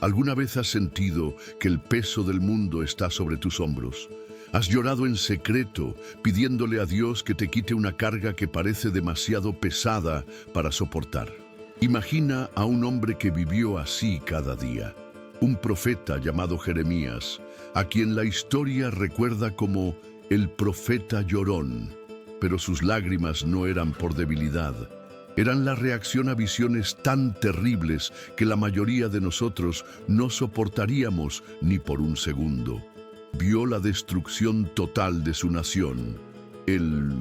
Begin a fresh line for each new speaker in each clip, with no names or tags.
¿Alguna vez has sentido que el peso del mundo está sobre tus hombros? ¿Has llorado en secreto, pidiéndole a Dios que te quite una carga que parece demasiado pesada para soportar? Imagina a un hombre que vivió así cada día, un profeta llamado Jeremías, a quien la historia recuerda como el profeta llorón, pero sus lágrimas no eran por debilidad. Eran la reacción a visiones tan terribles que la mayoría de nosotros no soportaríamos ni por un segundo. Vio la destrucción total de su nación, el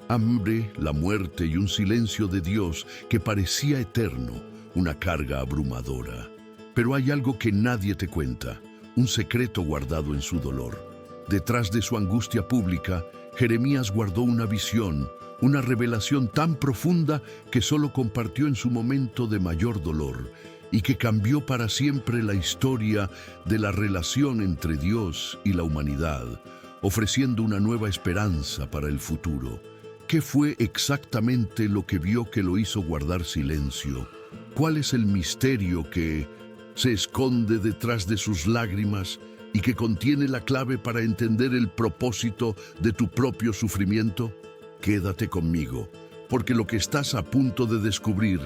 hambre, la muerte y un silencio de Dios que parecía eterno, una carga abrumadora. Pero hay algo que nadie te cuenta, un secreto guardado en su dolor. Detrás de su angustia pública, Jeremías guardó una visión, una revelación tan profunda que solo compartió en su momento de mayor dolor y que cambió para siempre la historia de la relación entre Dios y la humanidad, ofreciendo una nueva esperanza para el futuro. ¿Qué fue exactamente lo que vio que lo hizo guardar silencio? ¿Cuál es el misterio que se esconde detrás de sus lágrimas y que contiene la clave para entender el propósito de tu propio sufrimiento? Quédate conmigo, porque lo que estás a punto de descubrir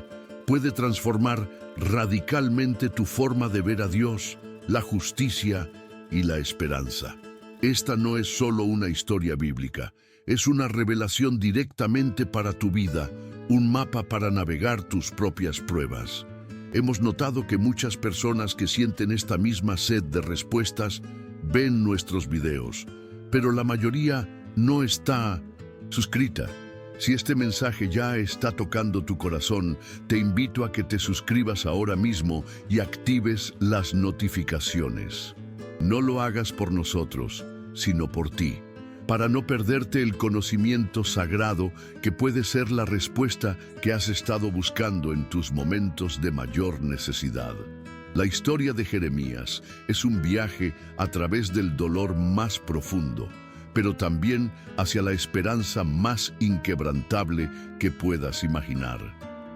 puede transformar radicalmente tu forma de ver a Dios, la justicia y la esperanza. Esta no es solo una historia bíblica, es una revelación directamente para tu vida, un mapa para navegar tus propias pruebas. Hemos notado que muchas personas que sienten esta misma sed de respuestas ven nuestros videos, pero la mayoría no está suscrita. Si este mensaje ya está tocando tu corazón, te invito a que te suscribas ahora mismo y actives las notificaciones. No lo hagas por nosotros, sino por ti, para no perderte el conocimiento sagrado que puede ser la respuesta que has estado buscando en tus momentos de mayor necesidad. La historia de Jeremías es un viaje a través del dolor más profundo, pero también hacia la esperanza más inquebrantable que puedas imaginar.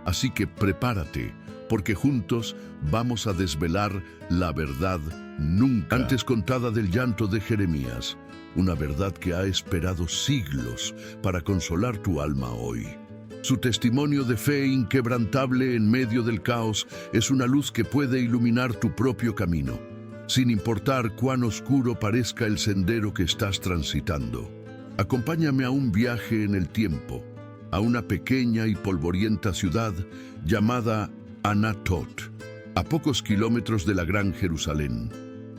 Así que prepárate, porque juntos vamos a desvelar la verdad nunca antes contada del llanto de Jeremías, una verdad que ha esperado siglos para consolar tu alma hoy. Su testimonio de fe inquebrantable en medio del caos es una luz que puede iluminar tu propio camino, sin importar cuán oscuro parezca el sendero que estás transitando. Acompáñame a un viaje en el tiempo, a una pequeña y polvorienta ciudad llamada Anatot, a pocos kilómetros de la Gran Jerusalén.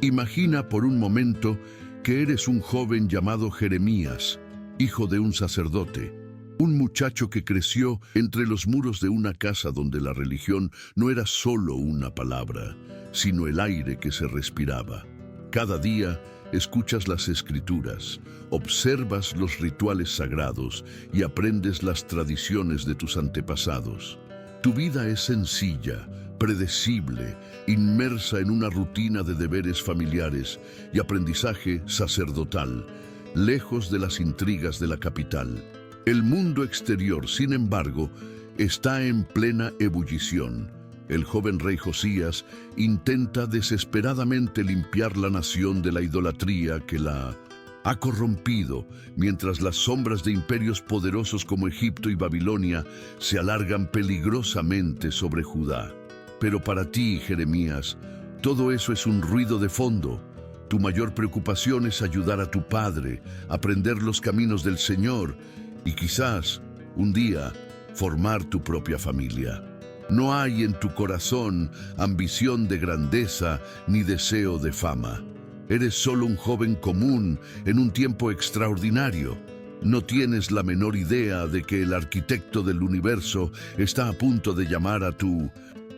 Imagina por un momento que eres un joven llamado Jeremías, hijo de un sacerdote, un muchacho que creció entre los muros de una casa donde la religión no era solo una palabra, sino el aire que se respiraba. Cada día escuchas las escrituras, observas los rituales sagrados y aprendes las tradiciones de tus antepasados. Tu vida es sencilla, predecible, inmersa en una rutina de deberes familiares y aprendizaje sacerdotal, lejos de las intrigas de la capital. El mundo exterior, sin embargo, está en plena ebullición. El joven rey Josías intenta desesperadamente limpiar la nación de la idolatría que la ha corrompido, mientras las sombras de imperios poderosos como Egipto y Babilonia se alargan peligrosamente sobre Judá. Pero para ti, Jeremías, todo eso es un ruido de fondo. Tu mayor preocupación es ayudar a tu padre, aprender los caminos del Señor y quizás, un día, formar tu propia familia. No hay en tu corazón ambición de grandeza ni deseo de fama. Eres solo un joven común en un tiempo extraordinario. No tienes la menor idea de que el arquitecto del universo está a punto de llamar a tu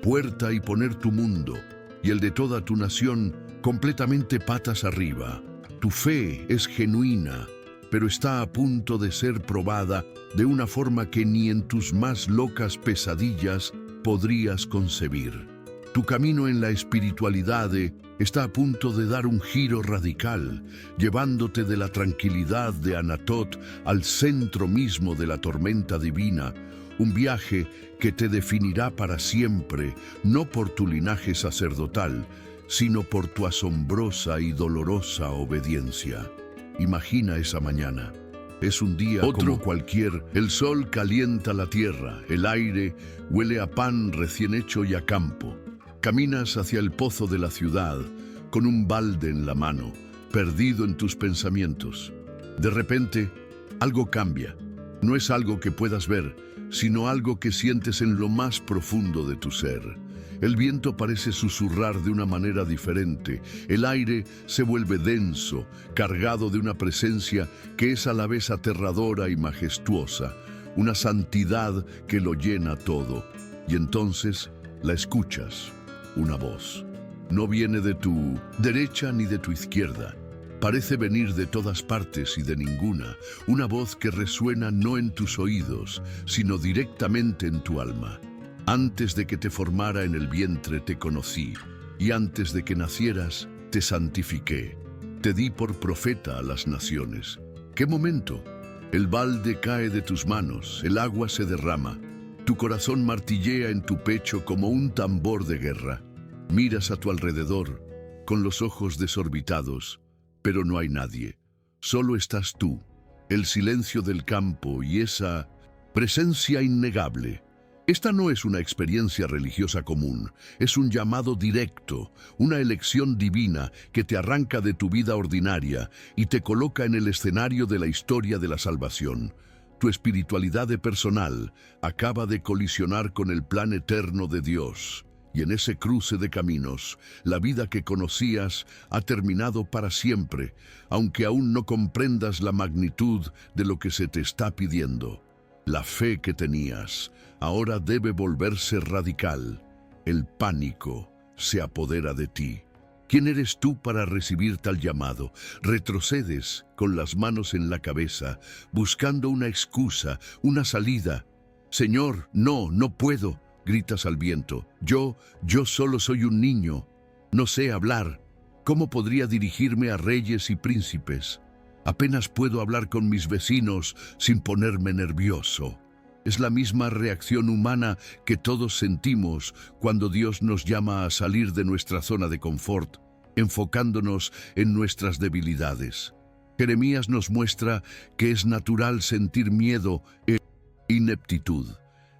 puerta y poner tu mundo y el de toda tu nación completamente patas arriba. Tu fe es genuina, pero está a punto de ser probada de una forma que ni en tus más locas pesadillas podrías concebir. Tu camino en la espiritualidad está a punto de dar un giro radical, llevándote de la tranquilidad de Anatot al centro mismo de la tormenta divina, un viaje que te definirá para siempre, no por tu linaje sacerdotal, sino por tu asombrosa y dolorosa obediencia. Imagina esa mañana. Es un día como cualquier. El sol calienta la tierra, el aire huele a pan recién hecho y a campo. Caminas hacia el pozo de la ciudad con un balde en la mano, perdido en tus pensamientos. De repente, algo cambia. No es algo que puedas ver, sino algo que sientes en lo más profundo de tu ser. El viento parece susurrar de una manera diferente. El aire se vuelve denso, cargado de una presencia que es a la vez aterradora y majestuosa, una santidad que lo llena todo. Y entonces la escuchas, una voz. No viene de tu derecha ni de tu izquierda. Parece venir de todas partes y de ninguna, una voz que resuena no en tus oídos, sino directamente en tu alma. Antes de que te formara en el vientre te conocí, y antes de que nacieras te santifiqué. Te di por profeta a las naciones. ¿Qué momento? El balde cae de tus manos, el agua se derrama. Tu corazón martillea en tu pecho como un tambor de guerra. Miras a tu alrededor, con los ojos desorbitados, pero no hay nadie. Solo estás tú, el silencio del campo y esa presencia innegable. Esta no es una experiencia religiosa común, es un llamado directo, una elección divina que te arranca de tu vida ordinaria y te coloca en el escenario de la historia de la salvación. Tu espiritualidad personal acaba de colisionar con el plan eterno de Dios. Y en ese cruce de caminos, la vida que conocías ha terminado para siempre, aunque aún no comprendas la magnitud de lo que se te está pidiendo. La fe que tenías ahora debe volverse radical. El pánico se apodera de ti. ¿Quién eres tú para recibir tal llamado? Retrocedes con las manos en la cabeza, buscando una excusa, una salida. Señor, no puedo. Gritas al viento. Yo solo soy un niño. No sé hablar. ¿Cómo podría dirigirme a reyes y príncipes? Apenas puedo hablar con mis vecinos sin ponerme nervioso. Es la misma reacción humana que todos sentimos cuando Dios nos llama a salir de nuestra zona de confort, enfocándonos en nuestras debilidades. Jeremías nos muestra que es natural sentir miedo e ineptitud.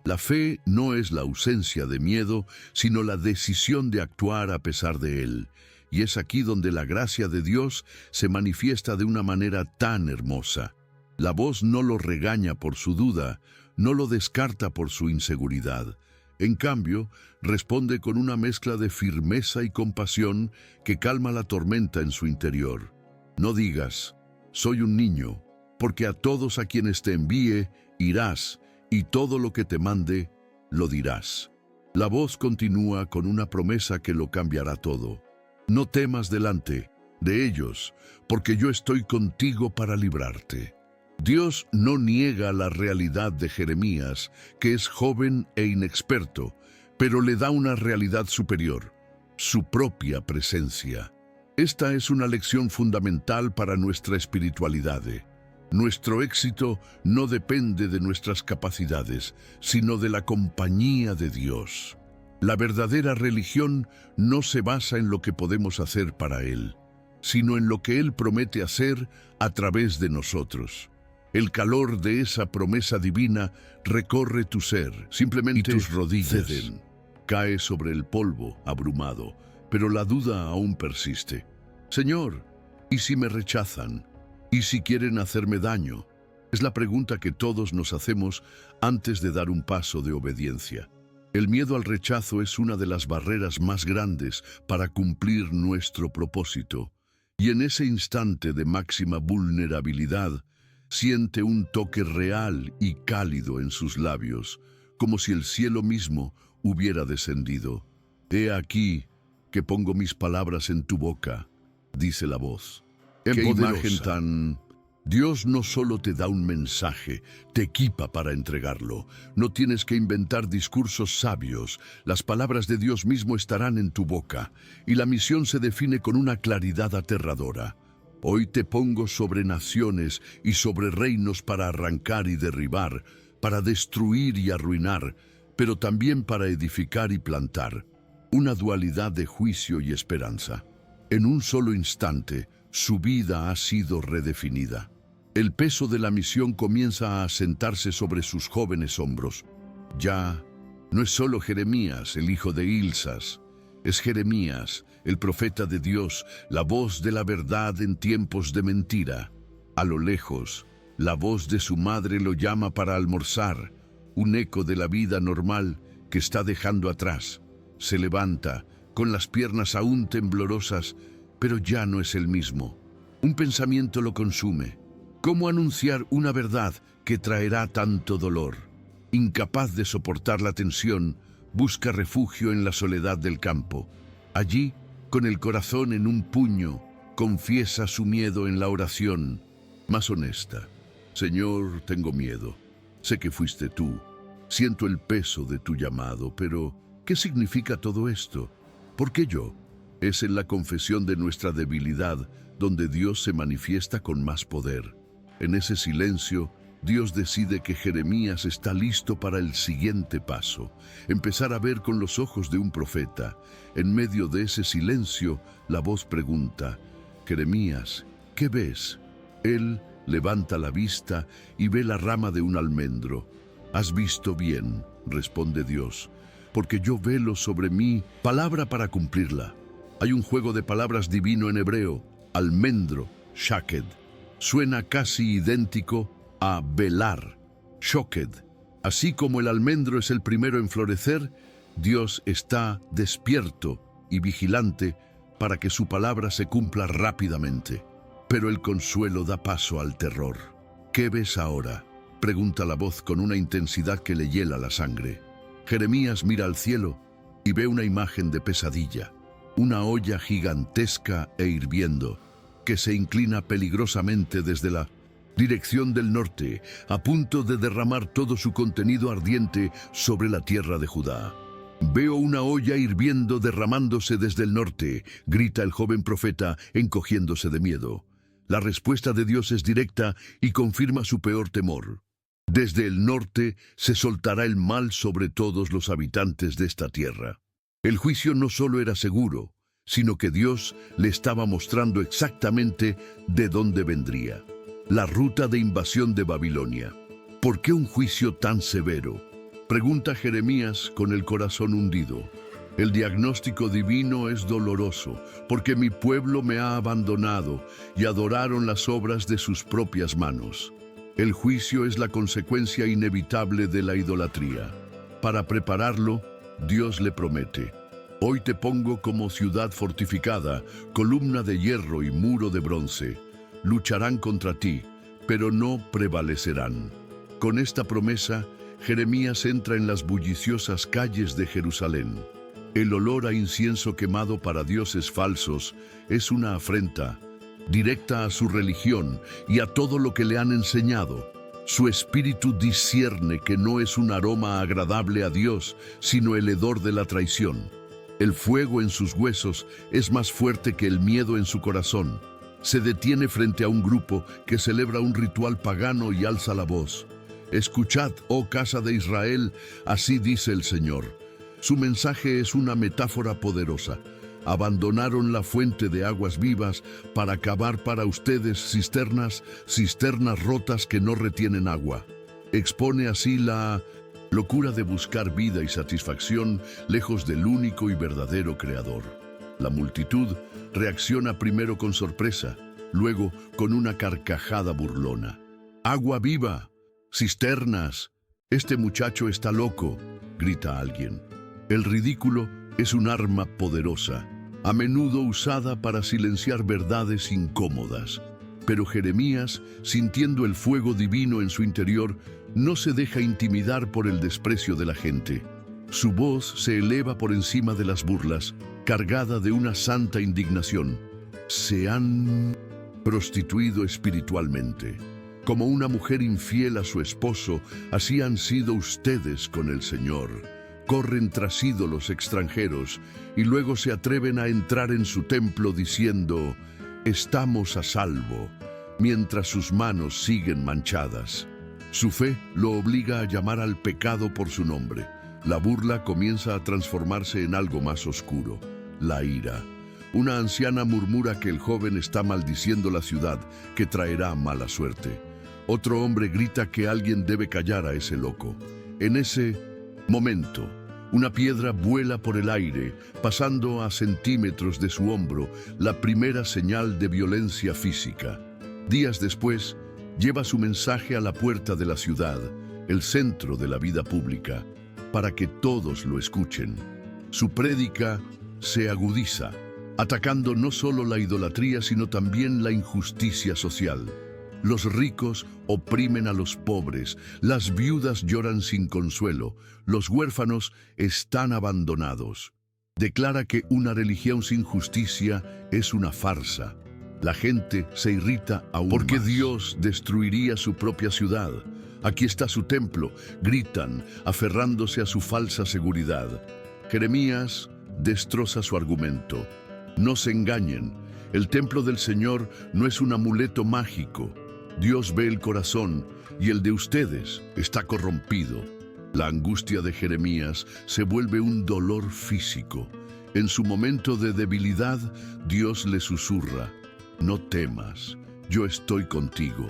La fe no es la ausencia de miedo, sino la decisión de actuar a pesar de él. Y es aquí donde la gracia de Dios se manifiesta de una manera tan hermosa. La voz no lo regaña por su duda, no lo descarta por su inseguridad. En cambio, responde con una mezcla de firmeza y compasión que calma la tormenta en su interior. No digas, soy un niño, porque a todos a quienes te envíe, irás, y todo lo que te mande, lo dirás. La voz continúa con una promesa que lo cambiará todo. No temas delante de ellos, porque yo estoy contigo para librarte. Dios no niega la realidad de Jeremías, que es joven e inexperto, pero le da una realidad superior, su propia presencia. Esta es una lección fundamental para nuestra espiritualidad. Nuestro éxito no depende de nuestras capacidades, sino de la compañía de Dios. La verdadera religión no se basa en lo que podemos hacer para Él, sino en lo que Él promete hacer a través de nosotros. El calor de esa promesa divina recorre tu ser, simplemente tus rodillas ceden. Cae sobre el polvo, abrumado, pero la duda aún persiste. Señor, ¿y si me rechazan? ¿Y si quieren hacerme daño? Es la pregunta que todos nos hacemos antes de dar un paso de obediencia. El miedo al rechazo es una de las barreras más grandes para cumplir nuestro propósito. Y en ese instante de máxima vulnerabilidad, siente un toque real y cálido en sus labios, como si el cielo mismo hubiera descendido. He aquí que pongo mis palabras en tu boca, dice la voz. ¡Qué imagen tan! Dios no solo te da un mensaje, te equipa para entregarlo. No tienes que inventar discursos sabios. Las palabras de Dios mismo estarán en tu boca, y la misión se define con una claridad aterradora. Hoy te pongo sobre naciones y sobre reinos para arrancar y derribar, para destruir y arruinar, pero también para edificar y plantar. una dualidad de juicio y esperanza. En un solo instante, su vida ha sido redefinida. El peso de la misión comienza a asentarse sobre sus jóvenes hombros. Ya no es solo Jeremías, el hijo de Hilsas, es Jeremías, el profeta de Dios, la voz de la verdad en tiempos de mentira. A lo lejos, la voz de su madre lo llama para almorzar, un eco de la vida normal que está dejando atrás. Se levanta, con las piernas aún temblorosas, pero ya no es el mismo. Un pensamiento lo consume. ¿Cómo anunciar una verdad que traerá tanto dolor? Incapaz de soportar la tensión, busca refugio en la soledad del campo. Allí, con el corazón en un puño, confiesa su miedo en la oración más honesta. Señor, tengo miedo. Sé que fuiste tú. Siento el peso de tu llamado, pero ¿qué significa todo esto? ¿Por qué yo? Es en la confesión de nuestra debilidad donde Dios se manifiesta con más poder. En ese silencio, Dios decide que Jeremías está listo para el siguiente paso, empezar a ver con los ojos de un profeta. En medio de ese silencio, la voz pregunta, Jeremías, ¿qué ves? Él levanta la vista y ve la rama de un almendro. Has visto bien, responde Dios, porque yo velo sobre mí palabra para cumplirla. Hay un juego de palabras divino en hebreo, almendro, shaked. Suena casi idéntico a velar, shoked. Así como el almendro es el primero en florecer, Dios está despierto y vigilante para que su palabra se cumpla rápidamente. Pero el consuelo da paso al terror. ¿Qué ves ahora?, pregunta la voz con una intensidad que le hiela la sangre. Jeremías mira al cielo y ve una imagen de pesadilla, una olla gigantesca e hirviendo, que se inclina peligrosamente desde la dirección del norte, a punto de derramar todo su contenido ardiente sobre la tierra de Judá. Veo una olla hirviendo derramándose desde el norte, grita el joven profeta, encogiéndose de miedo. La respuesta de Dios es directa y confirma su peor temor. Desde el norte se soltará el mal sobre todos los habitantes de esta tierra. El juicio no solo era seguro, sino que Dios le estaba mostrando exactamente de dónde vendría. La ruta de invasión de Babilonia. ¿Por qué un juicio tan severo?, pregunta Jeremías con el corazón hundido. El diagnóstico divino es doloroso, porque mi pueblo me ha abandonado y adoraron las obras de sus propias manos. El juicio es la consecuencia inevitable de la idolatría. Para prepararlo, Dios le promete: hoy te pongo como ciudad fortificada, columna de hierro y muro de bronce. Lucharán contra ti, pero no prevalecerán. Con esta promesa, Jeremías entra en las bulliciosas calles de Jerusalén. El olor a incienso quemado para dioses falsos es una afrenta directa a su religión y a todo lo que le han enseñado. Su espíritu discierne que no es un aroma agradable a Dios, sino el hedor de la traición. El fuego en sus huesos es más fuerte que el miedo en su corazón. Se detiene frente a un grupo que celebra un ritual pagano y alza la voz. Escuchad, oh casa de Israel, así dice el Señor. Su mensaje es una metáfora poderosa. Abandonaron la fuente de aguas vivas para cavar para ustedes cisternas rotas que no retienen agua. Expone así la locura de buscar vida y satisfacción lejos del único y verdadero Creador. La multitud reacciona primero con sorpresa, luego con una carcajada burlona. ¡Agua viva! ¡Cisternas! Este muchacho está loco, grita alguien. El ridículo es un arma poderosa, a menudo usada para silenciar verdades incómodas. Pero Jeremías, sintiendo el fuego divino en su interior, no se deja intimidar por el desprecio de la gente. Su voz se eleva por encima de las burlas, cargada de una santa indignación. Se han prostituido espiritualmente. Como una mujer infiel a su esposo, así han sido ustedes con el Señor. Corren tras ídolos extranjeros y luego se atreven a entrar en su templo diciendo: estamos a salvo, mientras sus manos siguen manchadas. Su fe lo obliga a llamar al pecado por su nombre. La burla comienza a transformarse en algo más oscuro, la ira. Una anciana murmura que el joven está maldiciendo la ciudad, que traerá mala suerte. Otro hombre grita que alguien debe callar a ese loco. En ese momento, una piedra vuela por el aire, pasando a centímetros de su hombro, la primera señal de violencia física. Días después, lleva su mensaje a la puerta de la ciudad, el centro de la vida pública, para que todos lo escuchen. Su prédica se agudiza, atacando no solo la idolatría, sino también la injusticia social. Los ricos oprimen a los pobres, las viudas lloran sin consuelo, los huérfanos están abandonados. Declara que una religión sin justicia es una farsa. La gente se irrita aún porque más. Dios destruiría su propia ciudad. Aquí está su templo, gritan, aferrándose a su falsa seguridad. Jeremías destroza su argumento. No se engañen, el templo del Señor no es un amuleto mágico. Dios ve el corazón y el de ustedes está corrompido. La angustia de Jeremías se vuelve un dolor físico. En su momento de debilidad, Dios le susurra: no temas, yo estoy contigo.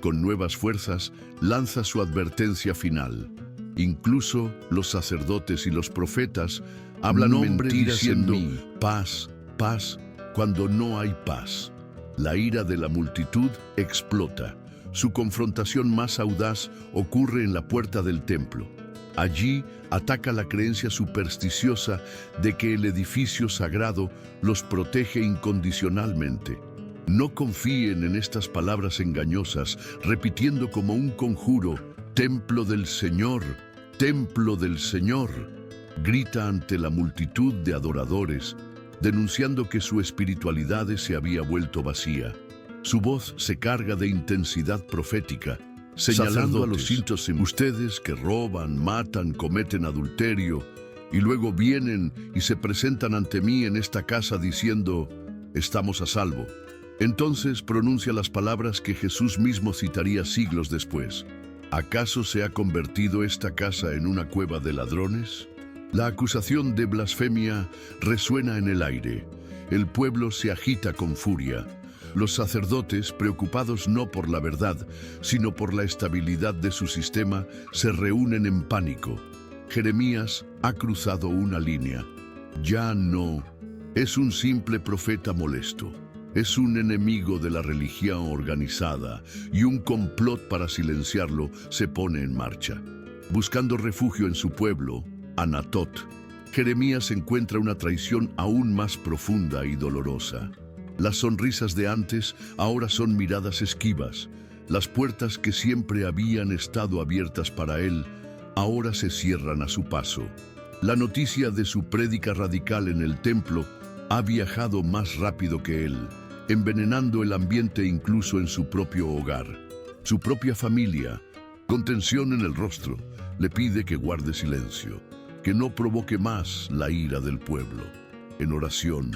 Con nuevas fuerzas, lanza su advertencia final. Incluso los sacerdotes y los profetas hablan mentiras diciendo paz, paz, cuando no hay paz. La ira de la multitud explota. Su confrontación más audaz ocurre en la puerta del templo. Allí ataca la creencia supersticiosa de que el edificio sagrado los protege incondicionalmente. No confíen en estas palabras engañosas, repitiendo como un conjuro: templo del Señor, templo del Señor. Grita ante la multitud de adoradores, denunciando que su espiritualidad se había vuelto vacía. Su voz se carga de intensidad profética, señalando a los santos: ustedes que roban, matan, cometen adulterio, y luego vienen y se presentan ante mí en esta casa diciendo: estamos a salvo. Entonces pronuncia las palabras que Jesús mismo citaría siglos después: ¿acaso se ha convertido esta casa en una cueva de ladrones? La acusación de blasfemia resuena en el aire. El pueblo se agita con furia. Los sacerdotes, preocupados no por la verdad, sino por la estabilidad de su sistema, se reúnen en pánico. Jeremías ha cruzado una línea. Ya no es un simple profeta molesto. Es un enemigo de la religión organizada, y un complot para silenciarlo se pone en marcha. Buscando refugio en su pueblo, Anatot, Jeremías encuentra una traición aún más profunda y dolorosa. Las sonrisas de antes ahora son miradas esquivas. Las puertas que siempre habían estado abiertas para él ahora se cierran a su paso. La noticia de su prédica radical en el templo ha viajado más rápido que él, envenenando el ambiente incluso en su propio hogar. Su propia familia, con tensión en el rostro, le pide que guarde silencio, que no provoque más la ira del pueblo. En oración,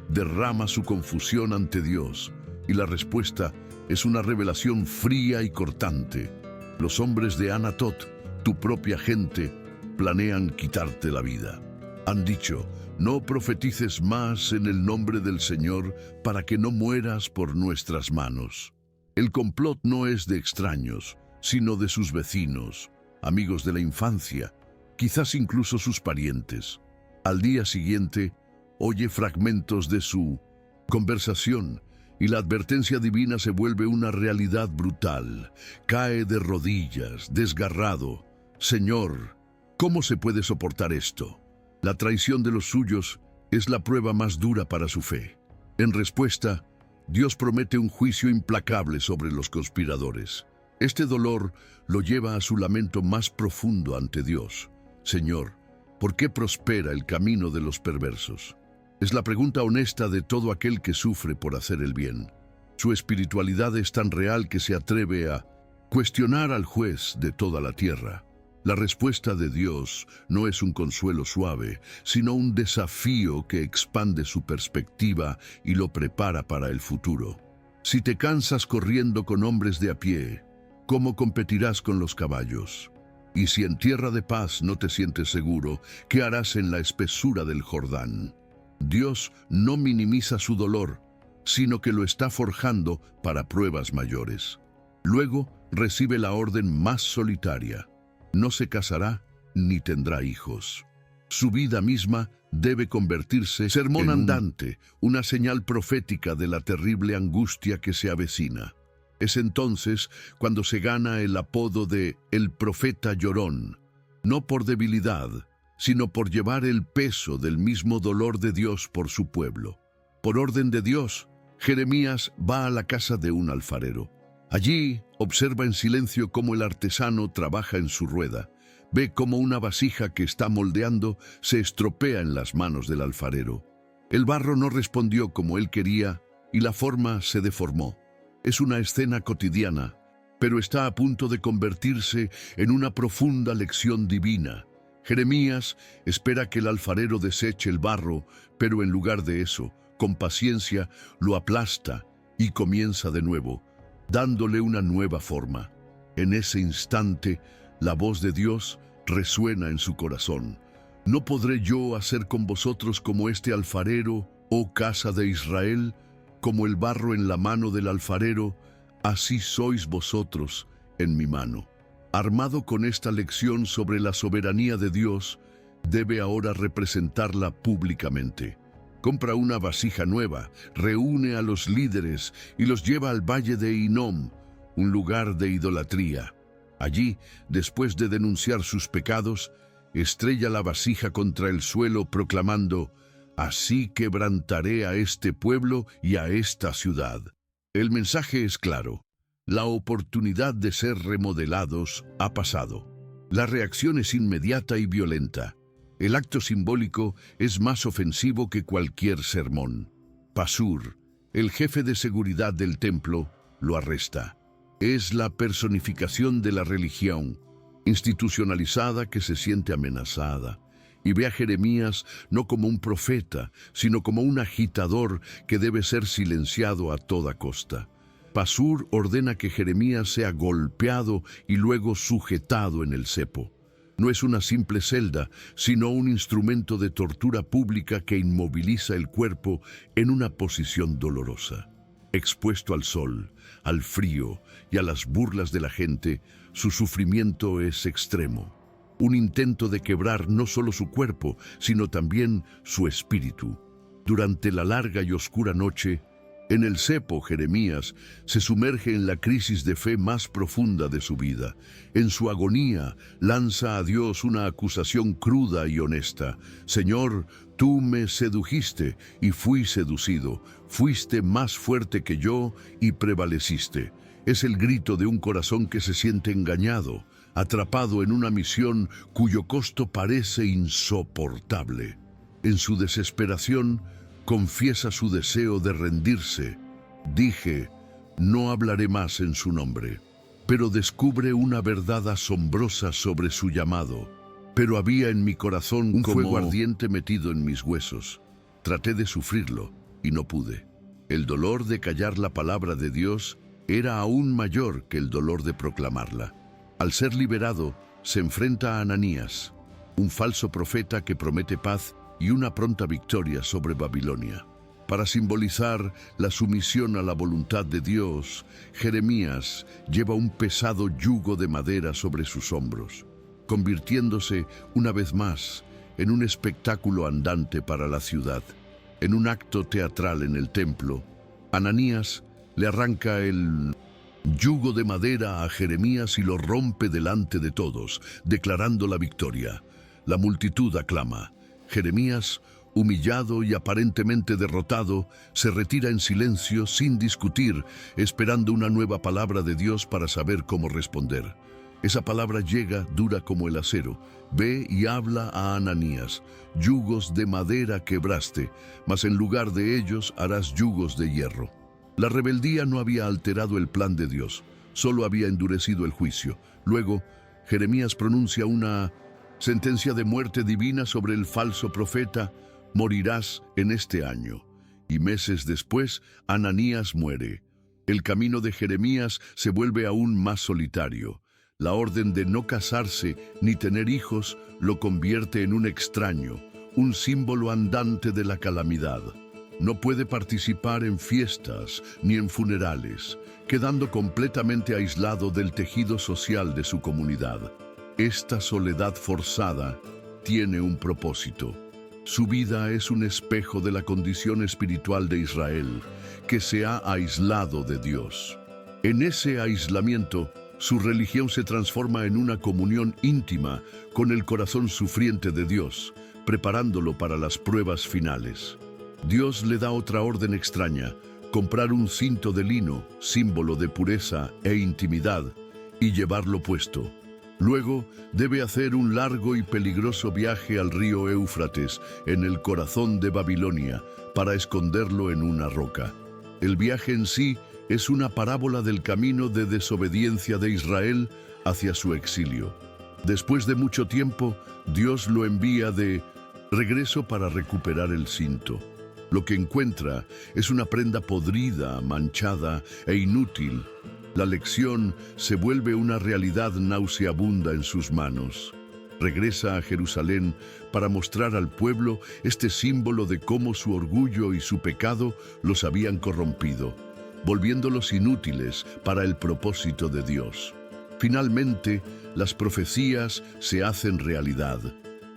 derrama su confusión ante Dios, y la respuesta es una revelación fría y cortante. Los hombres de Anatot, tu propia gente, planean quitarte la vida. Han dicho: no profetices más en el nombre del Señor para que no mueras por nuestras manos. El complot no es de extraños, sino de sus vecinos, amigos de la infancia, quizás incluso sus parientes. Al día siguiente, oye fragmentos de su conversación y la advertencia divina se vuelve una realidad brutal. Cae de rodillas, desgarrado. Señor, ¿cómo se puede soportar esto? La traición de los suyos es la prueba más dura para su fe. En respuesta, Dios promete un juicio implacable sobre los conspiradores. Este dolor lo lleva a su lamento más profundo ante Dios. Señor, ¿por qué prospera el camino de los perversos? Es la pregunta honesta de todo aquel que sufre por hacer el bien. Su espiritualidad es tan real que se atreve a cuestionar al juez de toda la tierra. La respuesta de Dios no es un consuelo suave, sino un desafío que expande su perspectiva y lo prepara para el futuro. Si te cansas corriendo con hombres de a pie, ¿cómo competirás con los caballos? Y si en tierra de paz no te sientes seguro, ¿qué harás en la espesura del Jordán? Dios no minimiza su dolor, sino que lo está forjando para pruebas mayores. Luego recibe la orden más solitaria. No se casará ni tendrá hijos. Su vida misma debe convertirse en sermón andante, una señal profética de la terrible angustia que se avecina. Es entonces cuando se gana el apodo de el profeta llorón, no por debilidad, sino por llevar el peso del mismo dolor de Dios por su pueblo. Por orden de Dios, Jeremías va a la casa de un alfarero. Allí observa en silencio cómo el artesano trabaja en su rueda. Ve cómo una vasija que está moldeando se estropea en las manos del alfarero. El barro no respondió como él quería y la forma se deformó. Es una escena cotidiana, pero está a punto de convertirse en una profunda lección divina. Jeremías espera que el alfarero deseche el barro, pero en lugar de eso, con paciencia, lo aplasta y comienza de nuevo, dándole una nueva forma. En ese instante, la voz de Dios resuena en su corazón. ¿No podré yo hacer con vosotros como este alfarero, oh casa de Israel? Como el barro en la mano del alfarero, así sois vosotros en mi mano. Armado con esta lección sobre la soberanía de Dios, debe ahora representarla públicamente. Compra una vasija nueva, reúne a los líderes y los lleva al valle de Hinnom, un lugar de idolatría. Allí, después de denunciar sus pecados, estrella la vasija contra el suelo proclamando: «Así quebrantaré a este pueblo y a esta ciudad». El mensaje es claro. La oportunidad de ser remodelados ha pasado. La reacción es inmediata y violenta. El acto simbólico es más ofensivo que cualquier sermón. Pasur, el jefe de seguridad del templo, lo arresta. Es la personificación de la religión, institucionalizada que se siente amenazada, y ve a Jeremías no como un profeta, sino como un agitador que debe ser silenciado a toda costa. Pasur ordena que Jeremías sea golpeado y luego sujetado en el cepo. No es una simple celda, sino un instrumento de tortura pública que inmoviliza el cuerpo en una posición dolorosa. Expuesto al sol, al frío y a las burlas de la gente, su sufrimiento es extremo. Un intento de quebrar no solo su cuerpo, sino también su espíritu. Durante la larga y oscura noche, en el cepo, Jeremías se sumerge en la crisis de fe más profunda de su vida. En su agonía, lanza a Dios una acusación cruda y honesta. «Señor, tú me sedujiste y fui seducido. Fuiste más fuerte que yo y prevaleciste». Es el grito de un corazón que se siente engañado, atrapado en una misión cuyo costo parece insoportable. En su desesperación, confiesa su deseo de rendirse. «Dije, no hablaré más en su nombre». Pero descubre una verdad asombrosa sobre su llamado. «Pero había en mi corazón un fuego ardiente metido en mis huesos. Traté de sufrirlo y no pude». El dolor de callar la palabra de Dios era aún mayor que el dolor de proclamarla. Al ser liberado, se enfrenta a Ananías, un falso profeta que promete paz y una pronta victoria sobre Babilonia. Para simbolizar la sumisión a la voluntad de Dios, Jeremías lleva un pesado yugo de madera sobre sus hombros, convirtiéndose una vez más en un espectáculo andante para la ciudad. En un acto teatral en el templo, Ananías le arranca el yugo de madera a Jeremías y lo rompe delante de todos, declarando la victoria. La multitud aclama. Jeremías, humillado y aparentemente derrotado, se retira en silencio sin discutir, esperando una nueva palabra de Dios para saber cómo responder. Esa palabra llega dura como el acero. Ve y habla a Ananías. «Yugos de madera quebraste, mas en lugar de ellos harás yugos de hierro». La rebeldía no había alterado el plan de Dios, solo había endurecido el juicio. Luego, Jeremías pronuncia una sentencia de muerte divina sobre el falso profeta: «Morirás en este año». Y meses después, Ananías muere. El camino de Jeremías se vuelve aún más solitario. La orden de no casarse ni tener hijos lo convierte en un extraño, un símbolo andante de la calamidad. No puede participar en fiestas ni en funerales, quedando completamente aislado del tejido social de su comunidad. Esta soledad forzada tiene un propósito. Su vida es un espejo de la condición espiritual de Israel, que se ha aislado de Dios. En ese aislamiento, su religión se transforma en una comunión íntima con el corazón sufriente de Dios, preparándolo para las pruebas finales. Dios le da otra orden extraña: comprar un cinto de lino, símbolo de pureza e intimidad, y llevarlo puesto. Luego debe hacer un largo y peligroso viaje al río Éufrates, en el corazón de Babilonia, para esconderlo en una roca. El viaje en sí es una parábola del camino de desobediencia de Israel hacia su exilio. Después de mucho tiempo, Dios lo envía de regreso para recuperar el cinto. Lo que encuentra es una prenda podrida, manchada e inútil. La lección se vuelve una realidad nauseabunda en sus manos. Regresa a Jerusalén para mostrar al pueblo este símbolo de cómo su orgullo y su pecado los habían corrompido, volviéndolos inútiles para el propósito de Dios. Finalmente, las profecías se hacen realidad.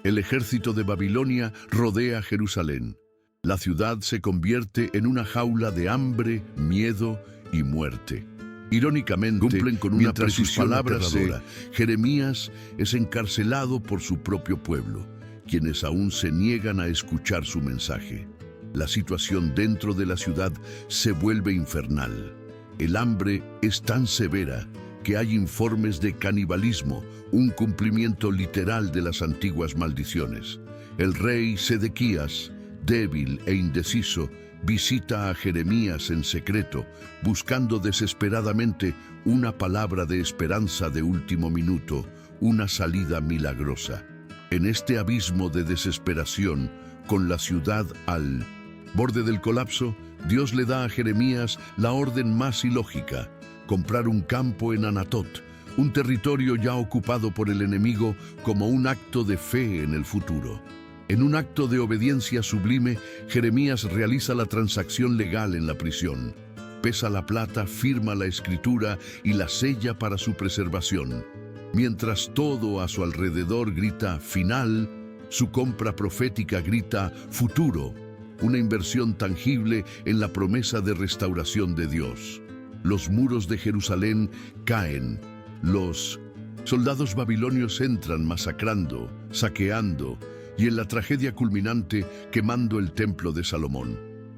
El ejército de Babilonia rodea Jerusalén. La ciudad se convierte en una jaula de hambre, miedo y muerte. Irónicamente, cumplen con una precisión aterradora. Jeremías es encarcelado por su propio pueblo, quienes aún se niegan a escuchar su mensaje. La situación dentro de la ciudad se vuelve infernal. El hambre es tan severa que hay informes de canibalismo, un cumplimiento literal de las antiguas maldiciones. El rey Sedequías, débil e indeciso, visita a Jeremías en secreto, buscando desesperadamente una palabra de esperanza de último minuto, una salida milagrosa. En este abismo de desesperación, con la ciudad al borde del colapso, Dios le da a Jeremías la orden más ilógica: comprar un campo en Anatot, un territorio ya ocupado por el enemigo, como un acto de fe en el futuro. En un acto de obediencia sublime, Jeremías realiza la transacción legal en la prisión. Pesa la plata, firma la escritura y la sella para su preservación. Mientras todo a su alrededor grita final, su compra profética grita futuro, una inversión tangible en la promesa de restauración de Dios. Los muros de Jerusalén caen. Los soldados babilonios entran masacrando, saqueando, y en la tragedia culminante, quemando el templo de Salomón.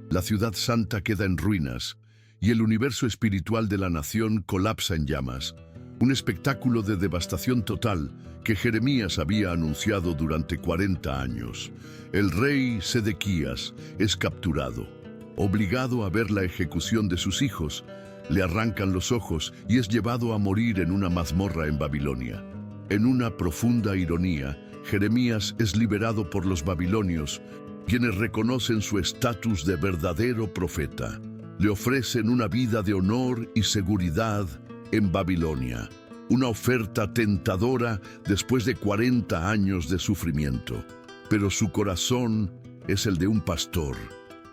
La ciudad santa queda en ruinas y el universo espiritual de la nación colapsa en llamas. Un espectáculo de devastación total que Jeremías había anunciado durante 40 años. El rey Sedequías es capturado. Obligado a ver la ejecución de sus hijos, le arrancan los ojos y es llevado a morir en una mazmorra en Babilonia. En una profunda ironía, Jeremías es liberado por los babilonios, quienes reconocen su estatus de verdadero profeta. Le ofrecen una vida de honor y seguridad en Babilonia, una oferta tentadora después de 40 años de sufrimiento. Pero su corazón es el de un pastor.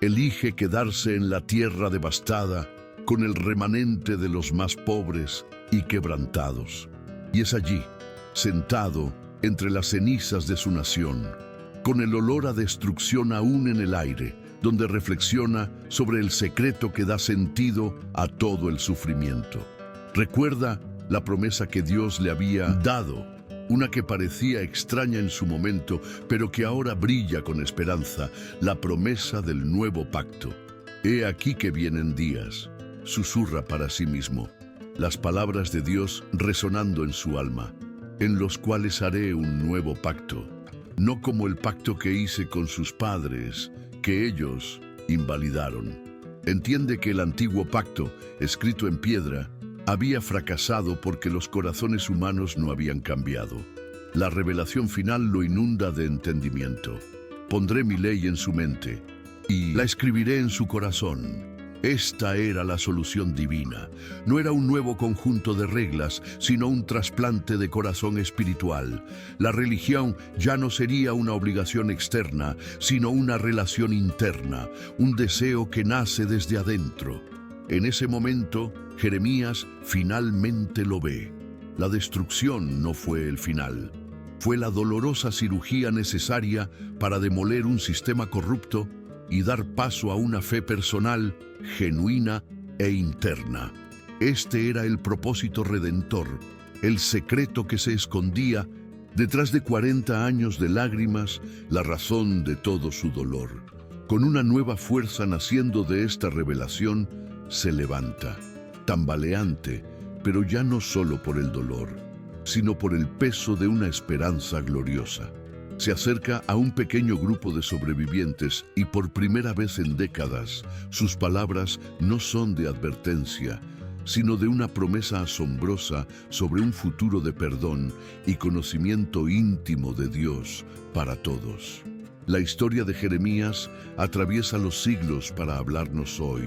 Elige quedarse en la tierra devastada con el remanente de los más pobres y quebrantados. Y es allí, sentado entre las cenizas de su nación, con el olor a destrucción aún en el aire, donde reflexiona sobre el secreto que da sentido a todo el sufrimiento. Recuerda la promesa que Dios le había dado, una que parecía extraña en su momento, pero que ahora brilla con esperanza, la promesa del nuevo pacto. He aquí que vienen días, susurra para sí mismo, las palabras de Dios resonando en su alma, en los cuales haré un nuevo pacto, no como el pacto que hice con sus padres, que ellos invalidaron. Entiende que el antiguo pacto, escrito en piedra, había fracasado porque los corazones humanos no habían cambiado. La revelación final lo inunda de entendimiento. Pondré mi ley en su mente y la escribiré en su corazón. Esta era la solución divina. No era un nuevo conjunto de reglas, sino un trasplante de corazón espiritual. La religión ya no sería una obligación externa, sino una relación interna, un deseo que nace desde adentro. En ese momento, Jeremías finalmente lo ve. La destrucción no fue el final. Fue la dolorosa cirugía necesaria para demoler un sistema corrupto y dar paso a una fe personal, genuina e interna. Este era el propósito redentor, el secreto que se escondía detrás de 40 años de lágrimas, la razón de todo su dolor. Con una nueva fuerza naciendo de esta revelación, se levanta, tambaleante, pero ya no solo por el dolor, sino por el peso de una esperanza gloriosa. Se acerca a un pequeño grupo de sobrevivientes y por primera vez en décadas, sus palabras no son de advertencia, sino de una promesa asombrosa sobre un futuro de perdón y conocimiento íntimo de Dios para todos. La historia de Jeremías atraviesa los siglos para hablarnos hoy.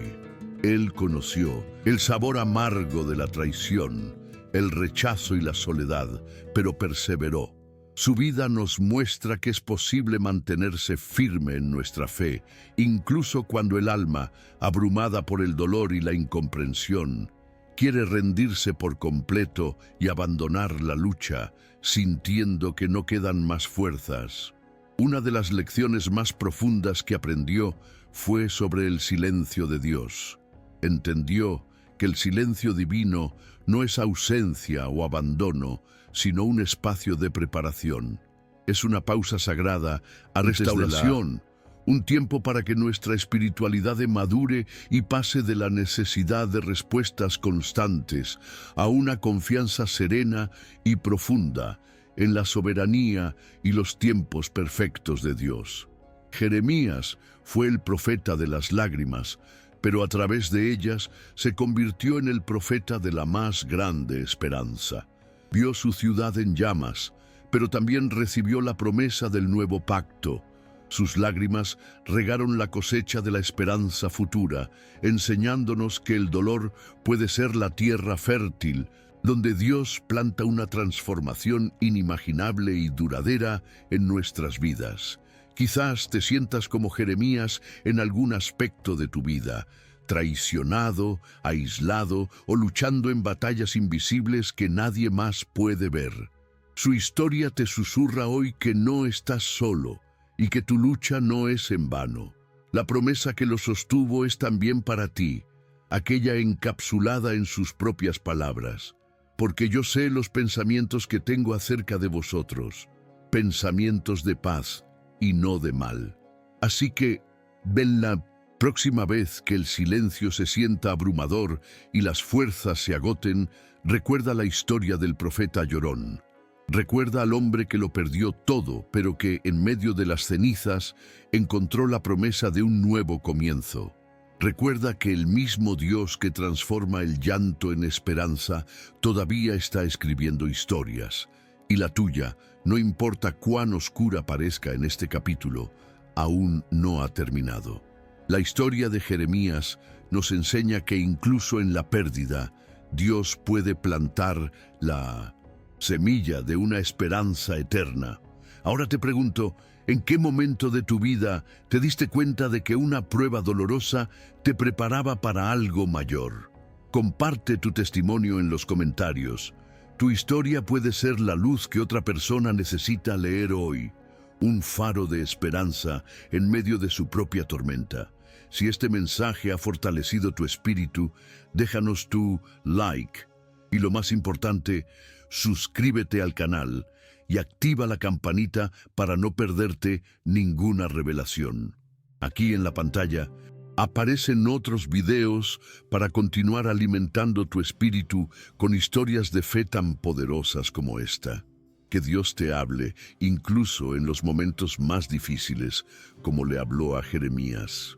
Él conoció el sabor amargo de la traición, el rechazo y la soledad, pero perseveró. Su vida nos muestra que es posible mantenerse firme en nuestra fe, incluso cuando el alma, abrumada por el dolor y la incomprensión, quiere rendirse por completo y abandonar la lucha, sintiendo que no quedan más fuerzas. Una de las lecciones más profundas que aprendió fue sobre el silencio de Dios. Entendió que el silencio divino no es ausencia o abandono, sino un espacio de preparación. Es una pausa sagrada a restauración, un tiempo para que nuestra espiritualidad madure y pase de la necesidad de respuestas constantes a una confianza serena y profunda en la soberanía y los tiempos perfectos de Dios. Jeremías fue el profeta de las lágrimas, pero a través de ellas se convirtió en el profeta de la más grande esperanza. Vio su ciudad en llamas, pero también recibió la promesa del nuevo pacto. Sus lágrimas regaron la cosecha de la esperanza futura, enseñándonos que el dolor puede ser la tierra fértil, donde Dios planta una transformación inimaginable y duradera en nuestras vidas. Quizás te sientas como Jeremías en algún aspecto de tu vida, traicionado, aislado o luchando en batallas invisibles que nadie más puede ver. Su historia te susurra hoy que no estás solo y que tu lucha no es en vano. La promesa que lo sostuvo es también para ti, aquella encapsulada en sus propias palabras. Porque yo sé los pensamientos que tengo acerca de vosotros, pensamientos de paz y no de mal. Así que, ven la próxima vez que el silencio se sienta abrumador y las fuerzas se agoten, recuerda la historia del profeta llorón. Recuerda al hombre que lo perdió todo, pero que, en medio de las cenizas, encontró la promesa de un nuevo comienzo. Recuerda que el mismo Dios que transforma el llanto en esperanza todavía está escribiendo historias. Y la tuya, no importa cuán oscura parezca en este capítulo, aún no ha terminado. La historia de Jeremías nos enseña que incluso en la pérdida, Dios puede plantar la semilla de una esperanza eterna. Ahora te pregunto, ¿en qué momento de tu vida te diste cuenta de que una prueba dolorosa te preparaba para algo mayor? Comparte tu testimonio en los comentarios. Tu historia puede ser la luz que otra persona necesita leer hoy, un faro de esperanza en medio de su propia tormenta. Si este mensaje ha fortalecido tu espíritu, déjanos tu like y, lo más importante, suscríbete al canal y activa la campanita para no perderte ninguna revelación. Aquí en la pantalla aparecen otros videos para continuar alimentando tu espíritu con historias de fe tan poderosas como esta. Que Dios te hable, incluso en los momentos más difíciles, como le habló a Jeremías.